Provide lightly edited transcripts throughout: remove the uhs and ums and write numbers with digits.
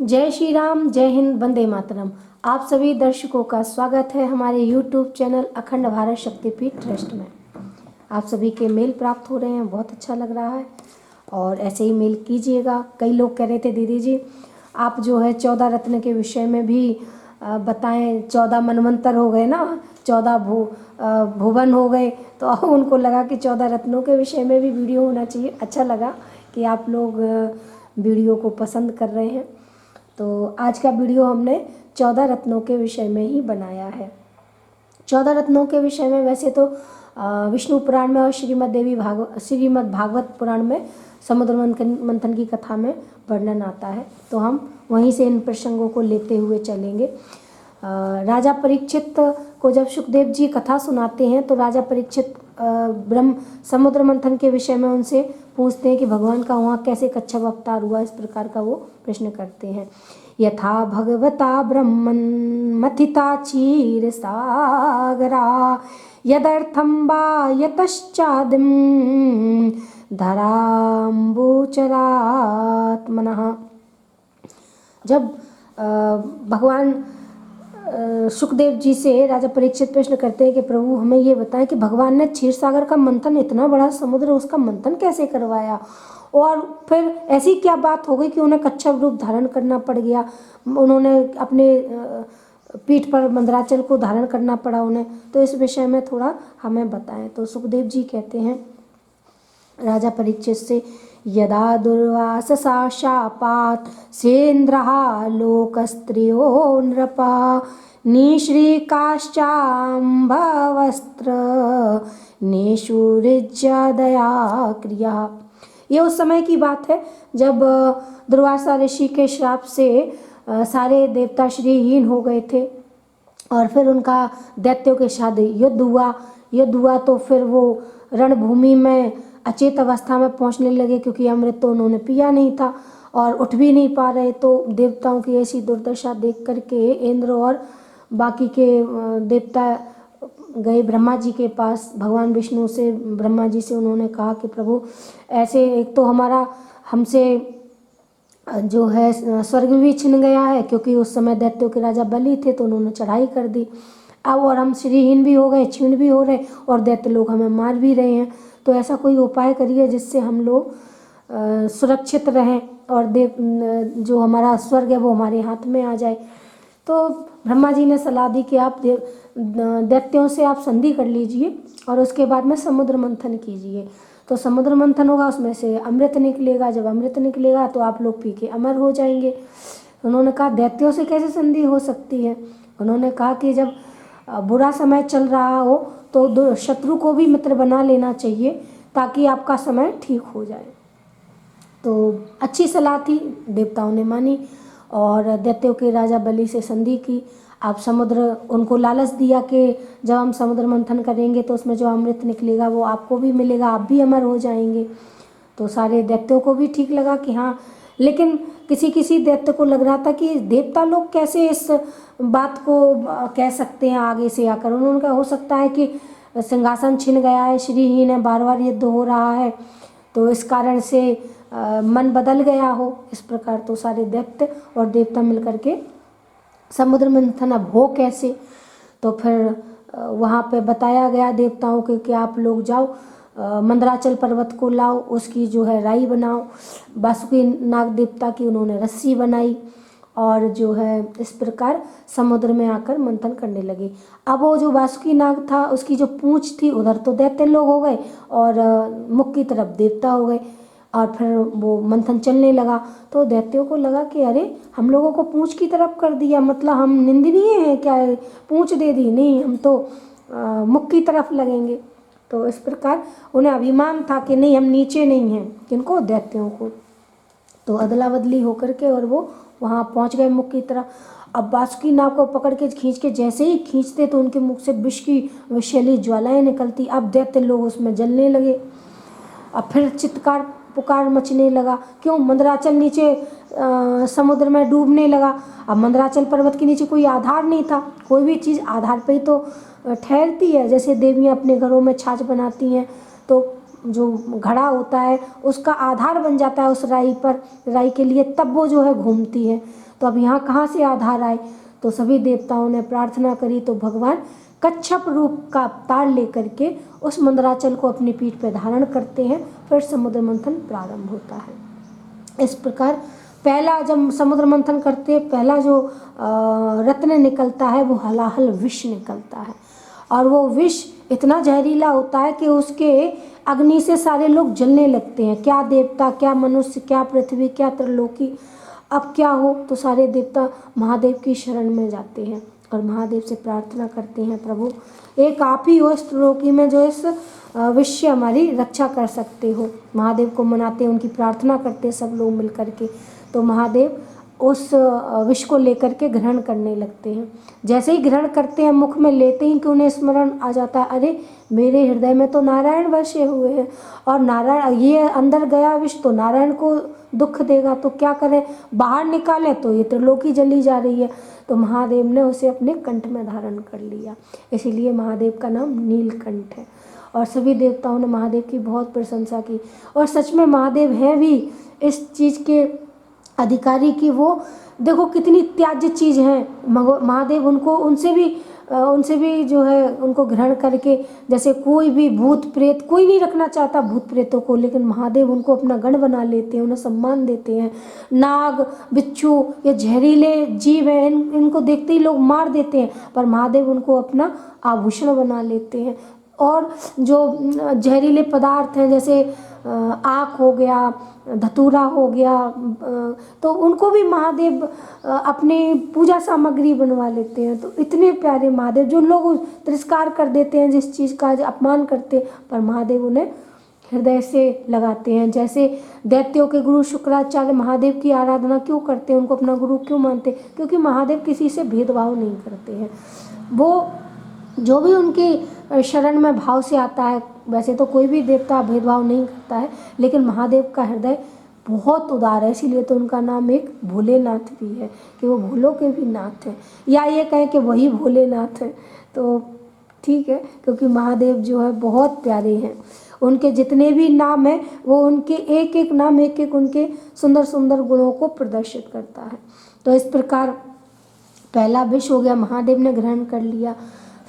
जय श्री राम, जय हिंद, वंदे मातरम। आप सभी दर्शकों का स्वागत है हमारे YouTube चैनल अखंड भारत शक्तिपीठ ट्रस्ट में। आप सभी के मेल प्राप्त हो रहे हैं, बहुत अच्छा लग रहा है और ऐसे ही मेल कीजिएगा। कई लोग कह रहे थे दीदी जी आप जो है 14 रत्न के विषय में भी बताएं। 14 मनवंतर हो गए ना, 14 भुवन हो गए, तो उनको लगा कि 14 रत्नों के विषय में भी वीडियो होना चाहिए। अच्छा लगा कि आप लोग वीडियो को पसंद कर रहे हैं। तो आज का वीडियो हमने 14 रत्नों के विषय में ही बनाया है। 14 रत्नों के विषय में वैसे तो विष्णु पुराण में और श्रीमद् भागवत पुराण में समुद्र मंथन की कथा में वर्णन आता है, तो हम वहीं से इन प्रसंगों को लेते हुए चलेंगे। राजा परीक्षित को जब सुखदेव जी कथा सुनाते हैं तो राजा परीक्षित समुद्र मंथन के विषय में उनसे पूछते हैं कि भगवान का वहाँ कैसे कच्छप अवतार हुआ। इस प्रकार का वो प्रश्न करते हैं। यथा भगवता ब्रह्मन् मथिता क्षीर सागरा यदर्थं वा यतश्चादिं धराम्बुचरात्मनः। जब भगवान सुखदेव जी से राजा परीक्षित प्रश्न करते हैं कि प्रभु हमें ये बताएं कि भगवान ने क्षीर सागर का मंथन, इतना बड़ा समुद्र, उसका मंथन कैसे करवाया और फिर ऐसी क्या बात हो गई कि उन्हें कच्छप रूप धारण करना पड़ गया, उन्होंने अपने पीठ पर मंदराचल को धारण करना पड़ा उन्हें, तो इस विषय में थोड़ा हमें बताएं। तो सुखदेव जी कहते हैं राजा परीक्षित से, यदा दुर्वाससा शापात् सेन्द्रः लोकस्त्रियो नृपा निश्रीकाश्चाम्बवस्त्र निषुरिज्यदया क्रिया। ये उस समय की बात है जब दुर्वासा ऋषि के श्राप से सारे देवता श्रीहीन हो गए थे और फिर उनका दैत्यों के साथ युद्ध हुआ तो फिर वो रणभूमि में अचेत अवस्था में पहुंचने लगे, क्योंकि अमृत तो उन्होंने पिया नहीं था और उठ भी नहीं पा रहे। तो देवताओं की ऐसी दुर्दशा देख करके इंद्र और बाकी के देवता गए ब्रह्मा जी के पास। भगवान विष्णु से, ब्रह्मा जी से उन्होंने कहा कि प्रभु ऐसे एक तो हमसे जो है स्वर्ग भी छिन गया है, क्योंकि उस समय दैत्यों के राजा बलि थे तो उन्होंने चढ़ाई कर दी। अब और हम श्रीहीन भी हो गए, क्षीण भी हो रहे और दैत्य लोग हमें मार भी रहे हैं। तो ऐसा कोई उपाय करिए जिससे हम लोग सुरक्षित रहें और जो हमारा स्वर्ग है वो हमारे हाथ में आ जाए। तो ब्रह्मा जी ने सलाह दी कि आप दैत्यों से आप संधि कर लीजिए और उसके बाद में समुद्र मंथन कीजिए। तो समुद्र मंथन होगा, उसमें से अमृत निकलेगा। जब अमृत निकलेगा तो आप लोग पी के अमर हो जाएंगे। उन्होंने कहा दैत्यों से कैसे संधि हो सकती है। उन्होंने कहा कि जब बुरा समय चल रहा हो तो शत्रु को भी मित्र बना लेना चाहिए ताकि आपका समय ठीक हो जाए। तो अच्छी सलाह थी, देवताओं ने मानी और दैत्यों के राजा बलि से संधि की। आप उनको लालच दिया कि जब हम समुद्र मंथन करेंगे तो उसमें जो अमृत निकलेगा वो आपको भी मिलेगा, आप भी अमर हो जाएंगे। तो सारे दैत्यों को भी ठीक लगा कि हाँ, लेकिन किसी किसी दैत्य को लग रहा था कि देवता लोग कैसे इस बात को कह सकते हैं आगे से आकर। उन्होंने कहा हो सकता है कि सिंहासन छिन गया है, श्रीहीन है, बार बार युद्ध हो रहा है तो इस कारण से मन बदल गया हो। इस प्रकार तो सारे दैत्य और देवता मिलकर के समुद्र मंथन अब हो कैसे। तो फिर वहाँ पे बताया गया देवताओं के कि आप लोग जाओ मंदराचल पर्वत को लाओ, उसकी जो है राई बनाओ। वासुकी नाग देवता की उन्होंने रस्सी बनाई और जो है इस प्रकार समुद्र में आकर मंथन करने लगे। अब वो जो वासुकी नाग था उसकी जो पूंछ थी उधर तो दैत्य लोग हो गए और मुख की तरफ देवता हो गए और फिर वो मंथन चलने लगा। तो दैत्यों को लगा कि अरे हम लोगों को पूंछ की तरफ कर दिया, मतलब हम निंदनीय हैं क्या, पूंछ दे दी, नहीं हम तो मुख की तरफ लगेंगे। तो इस प्रकार उन्हें अभिमान था कि नहीं हम नीचे नहीं हैं, किनको, दैत्यों को। तो अदला बदली होकर के और वो वहाँ पहुँच गए मुख की तरफ। अब वासुकी नाग को पकड़ के खींच के जैसे ही खींचते तो उनके मुख से विष की विषैली ज्वालाएं निकलती। अब दैत्य लोग उसमें जलने लगे। अब फिर चित्कार पुकार मचने लगा, क्यों, मंदराचल नीचे समुद्र में डूबने लगा। अब मंदराचल पर्वत के नीचे कोई आधार नहीं था, कोई भी चीज़ आधार पे ही तो ठहरती है। जैसे देवियाँ अपने घरों में छाछ बनाती हैं तो जो घड़ा होता है उसका आधार बन जाता है उस राई पर, राई के लिए, तब वो जो है घूमती है। तो अब यहाँ कहाँ से आधार आए? तो सभी देवताओं ने प्रार्थना करी तो भगवान कच्छप रूप का अवतार लेकर के उस मंदराचल को अपनी पीठ पर धारण करते हैं। फिर समुद्र मंथन प्रारंभ होता है। इस प्रकार पहला जब समुद्र मंथन करते हैं, पहला जो रत्न निकलता है वो हलाहल विष निकलता है, और वो विष इतना जहरीला होता है कि उसके अग्नि से सारे लोग जलने लगते हैं। क्या देवता, क्या मनुष्य, क्या पृथ्वी, क्या त्रिलोकी, अब क्या हो? तो सारे देवता महादेव की शरण में जाते हैं और महादेव से प्रार्थना करते हैं, प्रभु एक आप ही हो इस त्रिलोकी में जो इस विष से हमारी रक्षा कर सकते हो। महादेव को मनाते हैं, उनकी प्रार्थना करते हैं सब लोग मिल करके। तो महादेव उस विष को लेकर के ग्रहण करने लगते हैं। जैसे ही ग्रहण करते हैं, मुख में लेते ही कि उन्हें स्मरण आ जाता है, अरे मेरे हृदय में तो नारायण बसे हुए हैं, और नारायण ये अंदर गया विष तो नारायण को दुख देगा, तो क्या करें? बाहर निकालें तो ये त्रिलोकी जली जा रही है। तो महादेव ने उसे अपने कंठ में धारण कर लिया, इसीलिए महादेव का नाम नीलकंठ है। और सभी देवताओं ने महादेव की बहुत प्रशंसा की, और सच में महादेव हैं भी इस चीज़ के अधिकारी की वो देखो कितनी त्याज्य चीज़ है। महादेव उनको उनसे भी जो है उनको ग्रहण करके, जैसे कोई भी भूत प्रेत, कोई नहीं रखना चाहता भूत प्रेतों को, लेकिन महादेव उनको अपना गण बना लेते हैं, उन्हें सम्मान देते हैं। नाग, बिच्छू, ये जहरीले जीव हैं, इनको देखते ही लोग मार देते हैं, पर महादेव उनको अपना आभूषण बना लेते हैं। और जो जहरीले पदार्थ हैं, जैसे आक हो गया, धतूरा हो गया, तो उनको भी महादेव अपनी पूजा सामग्री बनवा लेते हैं। तो इतने प्यारे महादेव, जो लोग तिरस्कार कर देते हैं, जिस चीज़ का अपमान करते हैं, पर महादेव उन्हें हृदय से लगाते हैं। जैसे दैत्यों के गुरु शुक्राचार्य महादेव की आराधना क्यों करते हैं, उनको अपना गुरु क्यों मानते? क्योंकि महादेव किसी से भेदभाव नहीं करते हैं। वो जो भी उनके शरण में भाव से आता है, वैसे तो कोई भी देवता भेदभाव नहीं करता है, लेकिन महादेव का हृदय बहुत उदार है, इसीलिए तो उनका नाम एक भोलेनाथ भी है, कि वो भोलों के भी नाथ हैं, या ये कहें कि वही भोलेनाथ हैं तो ठीक है, क्योंकि महादेव जो है बहुत प्यारे हैं। उनके जितने भी नाम हैं वो उनके एक एक नाम, एक एक उनके सुंदर सुंदर गुणों को प्रदर्शित करता है। तो इस प्रकार पहला विष हो गया, महादेव ने ग्रहण कर लिया।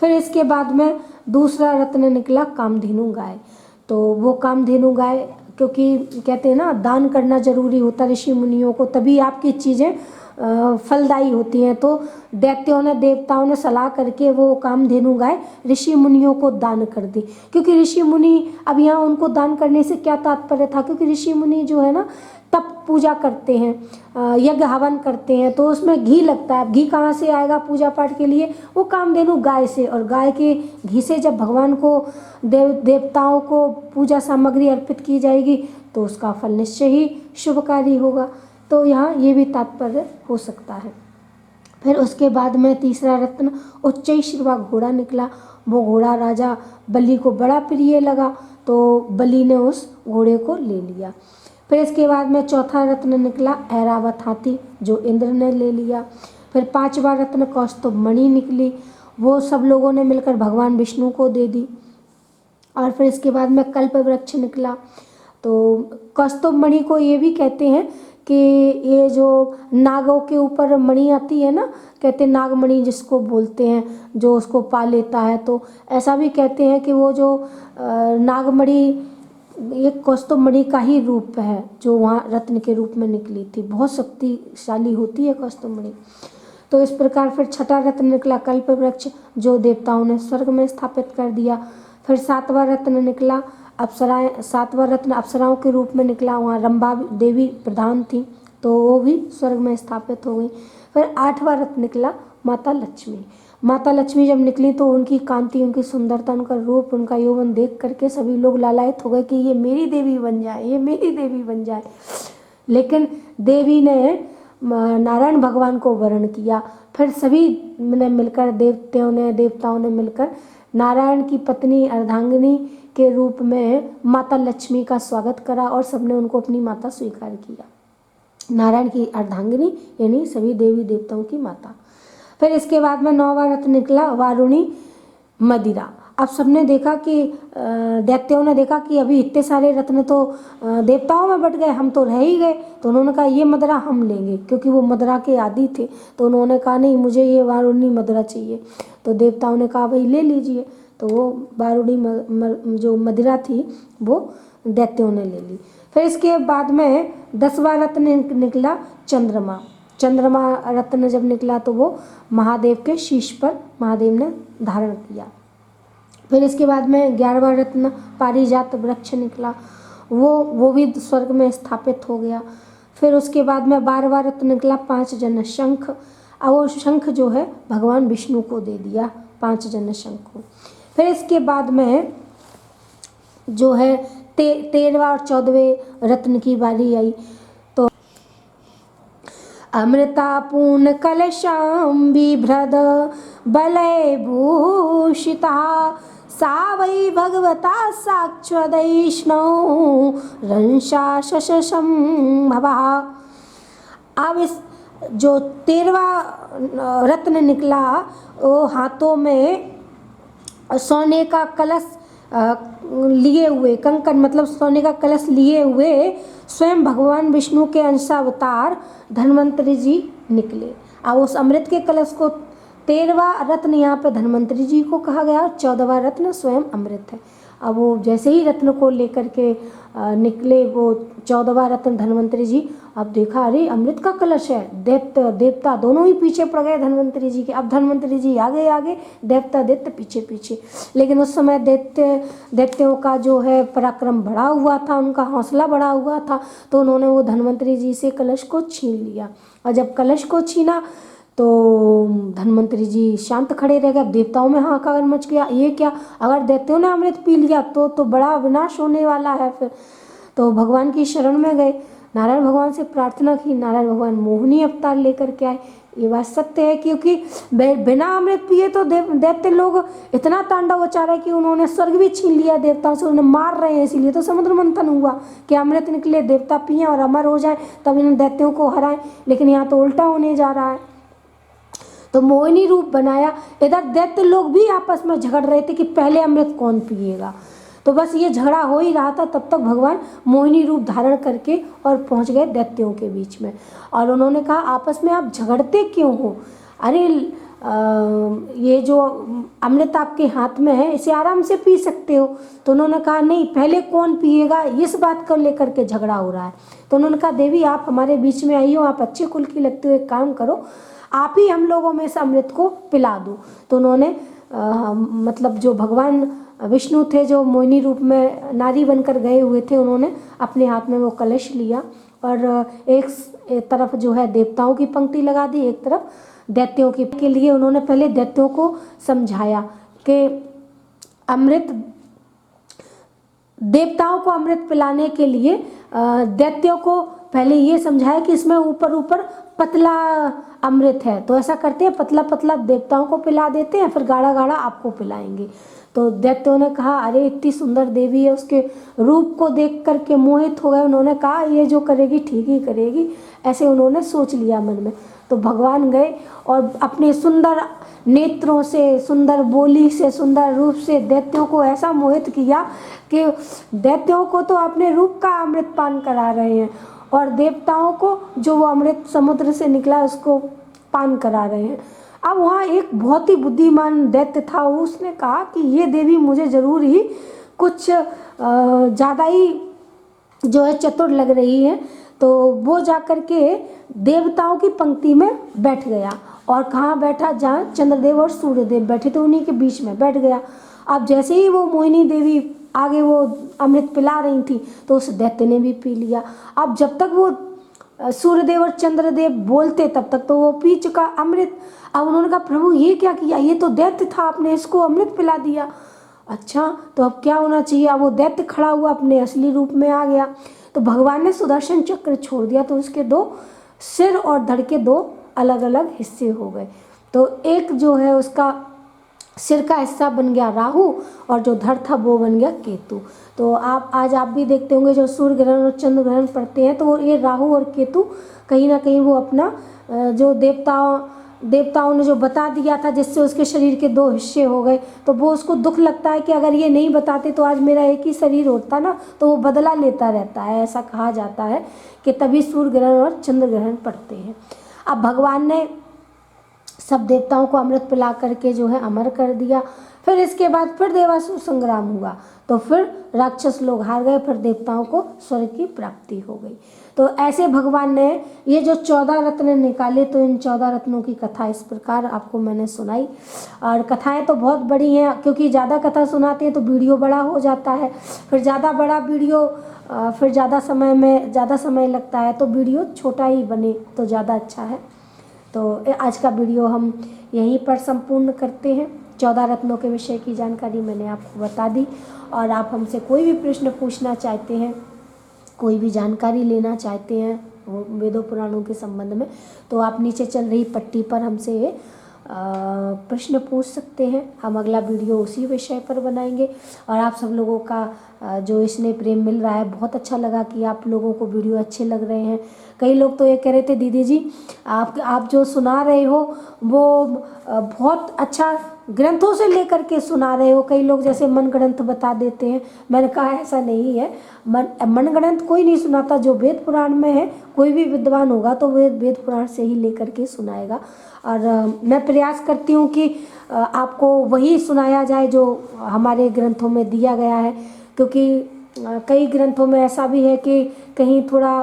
फिर इसके बाद में दूसरा रत्न निकला कामधेनु गाय। तो वो कामधेनु गाय, क्योंकि कहते हैं ना दान करना जरूरी होता है ऋषि मुनियों को, तभी आपकी चीज़ें फलदायी होती हैं। तो दैत्यों ने, देवताओं ने सलाह करके वो कामधेनु गाय ऋषि मुनियों को दान कर दी। क्योंकि ऋषि मुनि, अब यहाँ उनको दान करने से क्या तात्पर्य था, क्योंकि ऋषि मुनि जो है ना तप पूजा करते हैं, यज्ञ हवन करते हैं, तो उसमें घी लगता है। घी कहाँ से आएगा पूजा पाठ के लिए? वो कामधेनु गाय से, और गाय के घी से जब भगवान को, देवताओं को पूजा सामग्री अर्पित की जाएगी तो उसका फल निश्चय ही शुभकारी होगा। तो यहाँ ये भी तात्पर्य हो सकता है। फिर उसके बाद में तीसरा रत्न उच्चैश्रवा घोड़ा निकला। वो घोड़ा राजा बलि को बड़ा प्रिय लगा, तो बलि ने उस घोड़े को ले लिया। फिर इसके बाद में चौथा रत्न निकला ऐरावत हाथी, जो इंद्र ने ले लिया। फिर पांचवा रत्न कौस्तुभ मणि निकली, वो सब लोगों ने मिलकर भगवान विष्णु को दे दी। और फिर इसके बाद में कल्प वृक्ष निकला। तो कौस्तुभ मणि को ये भी कहते हैं कि ये जो नागों के ऊपर मणि आती है ना, कहते हैं नागमणि जिसको बोलते हैं, जो उसको पा लेता है, तो ऐसा भी कहते हैं कि वो जो नागमणि ये कौस्तुभ मणि का ही रूप है, जो वहाँ रत्न के रूप में निकली थी। बहुत शक्तिशाली होती है कौस्तुभ मणि। तो इस प्रकार फिर छठा रत्न निकला कल्प वृक्ष, जो देवताओं ने स्वर्ग में स्थापित कर दिया। फिर सातवां रत्न निकला अप्सराएं, सातवां रत्न अप्सराओं के रूप में निकला, वहाँ रंभा देवी प्रधान थी, तो वो भी स्वर्ग में स्थापित हो गई। फिर आठवां रत्न निकला माता लक्ष्मी। माता लक्ष्मी जब निकली तो उनकी कांति, उनकी सुंदरता, उनका रूप, उनका यौवन देख करके सभी लोग लालायित हो गए कि ये मेरी देवी बन जाए, ये मेरी देवी बन जाए। लेकिन देवी ने नारायण भगवान को वरण किया। फिर सभी ने मिलकर, देवताओं ने मिलकर नारायण की पत्नी अर्धांगिनी के रूप में माता लक्ष्मी का स्वागत करा, और सबने उनको अपनी माता स्वीकार किया। नारायण की अर्धांगिनी यानी सभी देवी देवताओं की माता। फिर इसके बाद में नौवां रत्न निकला वारुणी मदिरा। अब सबने देखा कि दैत्यों ने देखा कि अभी इतने सारे रत्न तो देवताओं में बट गए, हम तो रह ही गए। तो उन्होंने कहा ये मदरा हम लेंगे, क्योंकि वो मदरा के आदी थे। तो उन्होंने कहा नहीं, मुझे ये बारूनी मदरा चाहिए। तो देवताओं ने कहा भाई ले लीजिए। तो वो बारूनी जो मदिरा थी वो दैत्यों ने ले ली। फिर इसके बाद में 10वां रत्न निकला चंद्रमा। चंद्रमा रत्न जब निकला तो वो महादेव के शीश पर महादेव ने धारण किया। फिर इसके बाद में 11वां रत्न पारिजात वृक्ष निकला, वो भी स्वर्ग में स्थापित हो गया। फिर उसके बाद में 12वां रत्न निकला 5 जन शंख। और वो शंख जो है भगवान विष्णु को दे दिया, 5 जन शंख को। फिर इसके बाद में जो है 13वां और 14वें रत्न की बारी आई। तो अमृता पूर्ण कलशाम बिभ्रद बलय भूषिता सा वै भगवता साक्षादैष्णौ रंशा शशंभवा। अब इस जो 13वां रत्न निकला वो हाथों में सोने का कलश लिए हुए, कंकण मतलब सोने का कलश लिए हुए स्वयं भगवान विष्णु के अंशावतार धन्वंतरी जी निकले। अब उस अमृत के कलश को 13वां रत्न यहाँ पे धन्वंतरी जी को कहा गया और 14वां रत्न स्वयं अमृत है। अब वो जैसे ही रत्न को लेकर के निकले वो 14वां रत्न धन्वंतरी जी, अब देखा अरे अमृत का कलश है, देवता दोनों ही पीछे पड़ गए धन्वंतरी जी के। अब धन्वंतरी जी आगे आगे, दैत्य पीछे पीछे। लेकिन उस समय दैत्यों का जो है पराक्रम बढ़ा हुआ था, उनका हौसला बढ़ा हुआ था। तो उन्होंने वो धन्वंतरी जी से कलश को छीन लिया। और जब कलश को छीना तो धन्वंतरी जी शांत खड़े रह गए। देवताओं में हाहाकार मच गया, ये क्या, अगर दैत्यों ने अमृत पी लिया तो बड़ा विनाश होने वाला है। फिर तो भगवान की शरण में गए, नारायण भगवान से प्रार्थना की। नारायण भगवान मोहिनी अवतार लेकर के आए। ये बात सत्य है, क्योंकि बिना अमृत पिए तो दैत्य लोग इतना तांडव मचा रहे कि उन्होंने स्वर्ग भी छीन लिया देवताओं से, उन्हें मार रहे हैं। इसीलिए तो समुद्र मंथन हुआ कि अमृत निकले, देवता पिए और अमर हो जाए, तब इन दैत्यों को हराएं। लेकिन यहाँ तो उल्टा होने जा रहा है। तो मोहिनी रूप बनाया। इधर दैत्य लोग भी आपस में झगड़ रहे थे कि पहले अमृत कौन पिएगा। तो बस ये झगड़ा हो ही रहा था, तब तक भगवान मोहिनी रूप धारण करके और पहुंच गए दैत्यों के बीच में। और उन्होंने कहा आपस में आप झगड़ते क्यों हो, अरे ये जो अमृत आपके हाथ में है इसे आराम से पी सकते हो। तो उन्होंने कहा नहीं, पहले कौन पिएगा इस बात को लेकर के झगड़ा हो रहा है। तो उन्होंने कहा देवी आप हमारे बीच में आई हो, आप अच्छे कुल की लगते हो, एक काम करो आप ही हम लोगों में से अमृत को पिला दो। तो उन्होंने मतलब जो भगवान विष्णु थे जो मोहिनी रूप में नारी बनकर गए हुए थे, उन्होंने अपने हाथ में वो कलश लिया और एक तरफ जो है देवताओं की पंक्ति लगा दी, एक तरफ दैत्यों की के लिए उन्होंने पहले दैत्यों को समझाया कि अमृत देवताओं को अमृत पिलाने के लिए दैत्यों को पहले ये समझाया कि इसमें ऊपर ऊपर पतला अमृत है, तो ऐसा करते हैं पतला पतला देवताओं को पिला देते हैं, फिर गाढ़ा गाढ़ा आपको पिलाएंगे। तो दैत्यों ने कहा अरे इतनी सुंदर देवी है, उसके रूप को देख करके मोहित हो गए। उन्होंने कहा ये जो करेगी ठीक ही करेगी, ऐसे उन्होंने सोच लिया मन में। तो भगवान गए और अपने सुंदर नेत्रों से, सुंदर बोली से, सुंदर रूप से दैत्यों को ऐसा मोहित किया कि दैत्यों को तो अपने रूप का अमृत पान करा रहे हैं और देवताओं को जो वो अमृत समुद्र से निकला उसको पान करा रहे हैं। अब वहाँ एक बहुत ही बुद्धिमान दैत्य था, उसने कहा कि ये देवी मुझे ज़रूर ही कुछ ज़्यादा ही जो है चतुर लग रही है। तो वो जाकर के देवताओं की पंक्ति में बैठ गया। और कहाँ बैठा, जहाँ चंद्रदेव और सूर्यदेव बैठे थे उन्हीं के बीच में बैठ गया। अब जैसे ही वो मोहिनी देवी आगे वो अमृत पिला रही थी तो उस दैत्य ने भी पी लिया। अब जब तक वो सूर्यदेव और चंद्रदेव बोलते तब तक तो वो पी चुका अमृत। अब उन्होंने कहा प्रभु ये क्या किया, ये तो दैत्य था, आपने इसको अमृत पिला दिया। अच्छा तो अब क्या होना चाहिए। अब वो दैत्य खड़ा हुआ अपने असली रूप में आ गया। तो भगवान ने सुदर्शन चक्र छोड़ दिया, तो उसके 2 सिर और धड़ के 2 अलग अलग हिस्से हो गए। तो एक जो है उसका सिर का हिस्सा बन गया राहु और जो धड़ था वो बन गया केतु। तो आज आप भी देखते होंगे जो सूर्य ग्रहण और चंद्र ग्रहण पड़ते हैं तो ये राहु और केतु कहीं ना कहीं वो अपना जो देवताओं देवताओं ने जो बता दिया था, जिससे उसके शरीर के 2 हिस्से हो गए, तो वो उसको दुख लगता है कि अगर ये नहीं बताते तो आज मेरा एक ही शरीर होता ना, तो वो बदला लेता रहता है। ऐसा कहा जाता है कि तभी सूर्य ग्रहण और चंद्र ग्रहण पड़ते हैं। अब भगवान ने सब देवताओं को अमृत पिला करके जो है अमर कर दिया। फिर इसके बाद फिर देवासुर संग्राम हुआ, तो फिर राक्षस लोग हार गए, फिर देवताओं को स्वर्ग की प्राप्ति हो गई। तो ऐसे भगवान ने ये जो 14 रत्न निकाले, तो इन 14 रत्नों की कथा इस प्रकार आपको मैंने सुनाई। और कथाएं तो बहुत बड़ी हैं, क्योंकि ज़्यादा कथा सुनाते हैं तो वीडियो बड़ा हो जाता है, फिर ज़्यादा बड़ा वीडियो फिर ज़्यादा समय लगता है, तो वीडियो छोटा ही बने तो ज़्यादा अच्छा है। तो आज का वीडियो हम यहीं पर संपूर्ण करते हैं। 14 रत्नों के विषय की जानकारी मैंने आपको बता दी, और आप हमसे कोई भी प्रश्न पूछना चाहते हैं, कोई भी जानकारी लेना चाहते हैं वेदों पुराणों के संबंध में, तो आप नीचे चल रही पट्टी पर हमसे प्रश्न पूछ सकते हैं। हम अगला वीडियो उसी विषय पर बनाएंगे। और आप सब लोगों का जो इसने प्रेम मिल रहा है, बहुत अच्छा लगा कि आप लोगों को वीडियो अच्छे लग रहे हैं। कई लोग तो ये कह रहे थे, दीदी जी आप जो सुना रहे हो वो बहुत अच्छा ग्रंथों से लेकर के सुना रहे हो। कई लोग जैसे मन ग्रंथ बता देते हैं, मैंने कहा ऐसा नहीं है। मन ग्रंथ कोई नहीं सुनाता, जो वेद पुराण में है, कोई भी विद्वान होगा तो वे वेद पुराण से ही लेकर के सुनाएगा। और मैं प्रयास करती हूँ कि आपको वही सुनाया जाए जो हमारे ग्रंथों में दिया गया है, क्योंकि कई ग्रंथों में ऐसा भी है कि कहीं थोड़ा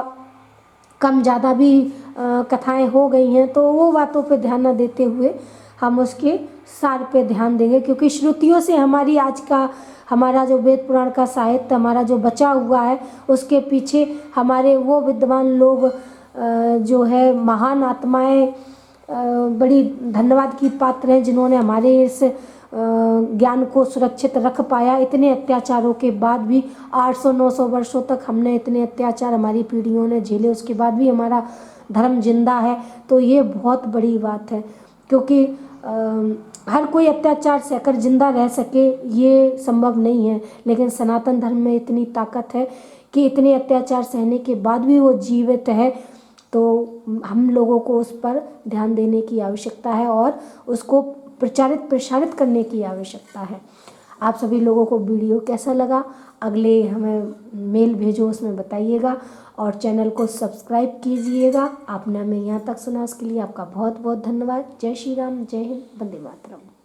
कम ज़्यादा भी कथाएं हो गई हैं, तो वो बातों पे ध्यान न देते हुए हम उसके सार पे ध्यान देंगे। क्योंकि श्रुतियों से हमारी आज का हमारा जो वेद पुराण का साहित्य हमारा जो बचा हुआ है, उसके पीछे हमारे वो विद्वान लोग जो है महान आत्माएं बड़ी धन्यवाद की पात्र हैं, जिन्होंने हमारे इस ज्ञान को सुरक्षित रख पाया। इतने अत्याचारों के बाद भी 800-900 वर्षों तक हमने इतने अत्याचार हमारी पीढ़ियों ने झेले, उसके बाद भी हमारा धर्म जिंदा है। तो ये बहुत बड़ी बात है, क्योंकि हर कोई अत्याचार सहकर जिंदा रह सके ये संभव नहीं है, लेकिन सनातन धर्म में इतनी ताकत है कि इतने अत्याचार सहने के बाद भी वो जीवित है। तो हम लोगों को उस पर ध्यान देने की आवश्यकता है और उसको प्रसारित करने की आवश्यकता है। आप सभी लोगों को वीडियो कैसा लगा, अगले हमें मेल भेजो, उसमें बताइएगा। और चैनल को सब्सक्राइब कीजिएगा। आपने हमें यहाँ तक सुना, उसके लिए आपका बहुत बहुत धन्यवाद। जय श्री राम, जय हिंद, वंदे मातरम।